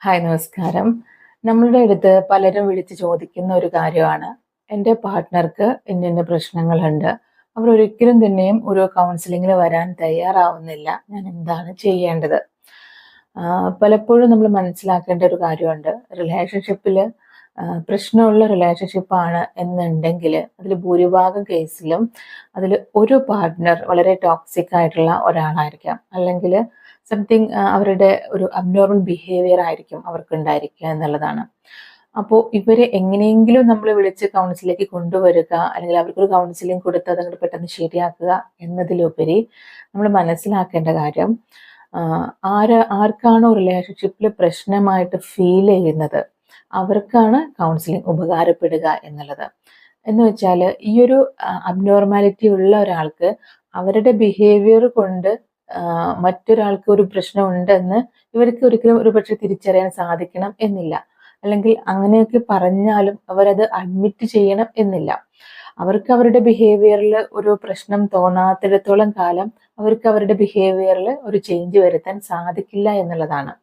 Hi, നമസ്കാരം. നമ്മളുടെ അടുത്ത് പലരും വിളിച്ച് ചോദിക്കുന്ന ഒരു കാര്യമാണ്, എൻ്റെ പാർട്ട്ണർക്ക് ഇന്ന പ്രശ്നങ്ങളുണ്ട്. അവർ ഒരിക്കലും തന്നെയും ഒരു കൗൺസിലിങ്ങിന് വരാൻ തയ്യാറാവുന്നില്ല. ഞാൻ എന്താണ് ചെയ്യേണ്ടത്? പലപ്പോഴും നമ്മൾ മനസ്സിലാക്കേണ്ട ഒരു കാര്യമുണ്ട്. റിലേഷൻഷിപ്പിൽ പ്രശ്നമുള്ള റിലേഷൻഷിപ്പാണ് എന്നുണ്ടെങ്കിൽ അതിൽ ഭൂരിഭാഗം കേസിലും അതിൽ ഒരു പാർട്ട്ണർ വളരെ ടോക്സിക് ആയിട്ടുള്ള ഒരാളായിരിക്കാം. അല്ലെങ്കിൽ സംതിങ് അവരുടെ ഒരു അബ്നോർമൽ ബിഹേവിയർ ആയിരിക്കും അവർക്കുണ്ടായിരിക്കുക എന്നുള്ളതാണ്. അപ്പോൾ ഇവരെ എങ്ങനെയെങ്കിലും നമ്മൾ വിളിച്ച് കൗൺസിലേക്ക് കൊണ്ടുവരിക, അല്ലെങ്കിൽ അവർക്കൊരു കൗൺസിലിംഗ് കൊടുത്ത് അതങ്ങോട്ട് പെട്ടെന്ന് ശരിയാക്കുക എന്നതിലുപരി നമ്മൾ മനസ്സിലാക്കേണ്ട കാര്യം, ആർക്കാണോ റിലേഷൻഷിപ്പിൽ പ്രശ്നമായിട്ട് ഫീൽ ചെയ്യുന്നത് അവർക്കാണ് കൗൺസിലിംഗ് ഉപകാരപ്പെടുക എന്നുള്ളത്. എന്ന് വെച്ചാൽ ഈ ഒരു അബ്നോർമാലിറ്റി ഉള്ള ഒരാൾക്ക് അവരുടെ ബിഹേവിയർ കൊണ്ട് മറ്റൊരാൾക്ക് ഒരു പ്രശ്നം ഉണ്ടെന്ന് ഇവർക്ക് ഒരിക്കലും ഒരു പക്ഷെ തിരിച്ചറിയാൻ സാധിക്കണം എന്നില്ല. അല്ലെങ്കിൽ അങ്ങനെയൊക്കെ പറഞ്ഞാലും അവരത് അഡ്മിറ്റ് ചെയ്യണം എന്നില്ല. അവർക്ക് അവരുടെ ബിഹേവിയറിൽ ഒരു പ്രശ്നം തോന്നാത്തിടത്തോളം കാലം അവർക്ക് അവരുടെ ബിഹേവിയറിൽ ഒരു ചേഞ്ച് വരുത്താൻ സാധിക്കില്ല എന്നുള്ളതാണ്.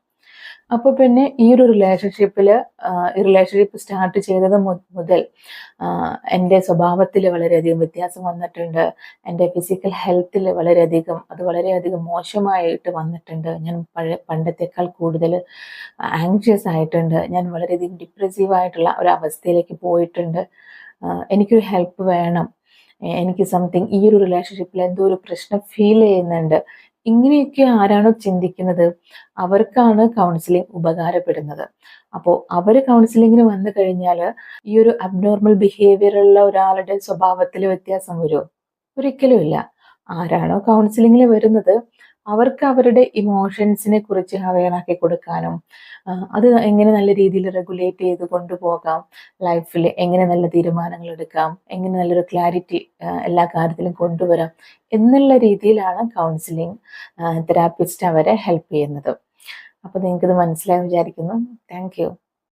അപ്പോൾ പിന്നെ ഈ ഒരു റിലേഷൻഷിപ്പ് സ്റ്റാർട്ട് ചെയ്തത് മുതൽ എൻ്റെ സ്വഭാവത്തിൽ വളരെയധികം വ്യത്യാസം വന്നിട്ടുണ്ട്. എൻ്റെ ഫിസിക്കൽ ഹെൽത്തിൽ വളരെയധികം മോശമായിട്ട് വന്നിട്ടുണ്ട്. ഞാൻ പണ്ടത്തേക്കാൾ കൂടുതൽ ആങ്ഷ്യസ് ആയിട്ടുണ്ട്. ഞാൻ വളരെയധികം ഡിപ്രസീവായിട്ടുള്ള ഒരു അവസ്ഥയിലേക്ക് പോയിട്ടുണ്ട്. എനിക്കൊരു ഹെൽപ്പ് വേണം. എനിക്ക് സംതിങ് ഈ ഒരു റിലേഷൻഷിപ്പിൽ എന്തോ ഒരു പ്രശ്നം ഫീൽ ചെയ്യുന്നുണ്ട്. ഇങ്ങനെയൊക്കെ ആരാണോ ചിന്തിക്കുന്നത് അവർക്കാണ് കൗൺസിലിംഗ് ഉപകാരപ്പെടുന്നത്. അപ്പോൾ അവർ കൗൺസിലിങ്ങിന് വന്നു കഴിഞ്ഞാൽ ഈ ഒരു അബ്നോർമൽ ബിഹേവിയർ ഉള്ള ഒരാളുടെ സ്വഭാവത്തിൽ വ്യത്യാസം വരുമോ? ഒരിക്കലും ഇല്ല. ആരാണോ കൗൺസിലിങ്ങിന് വരുന്നത് അവർക്ക് അവരുടെ ഇമോഷൻസിനെ കുറിച്ച് അവെയറാക്കി കൊടുക്കാനും അത് എങ്ങനെ നല്ല രീതിയിൽ റെഗുലേറ്റ് ചെയ്ത് കൊണ്ടുപോകാം, ലൈഫിൽ എങ്ങനെ നല്ല തീരുമാനങ്ങൾ എടുക്കാം, എങ്ങനെ നല്ലൊരു ക്ലാരിറ്റി എല്ലാ കാര്യത്തിലും കൊണ്ടുവരാം എന്നുള്ള രീതിയിലാണ് കൗൺസിലിംഗ് തെറാപ്പിസ്റ്റ് അവരെ ഹെൽപ്പ് ചെയ്യുന്നത്. അപ്പോൾ നിങ്ങൾക്കിത് മനസ്സിലായി വിചാരിക്കുന്നു. Thank you.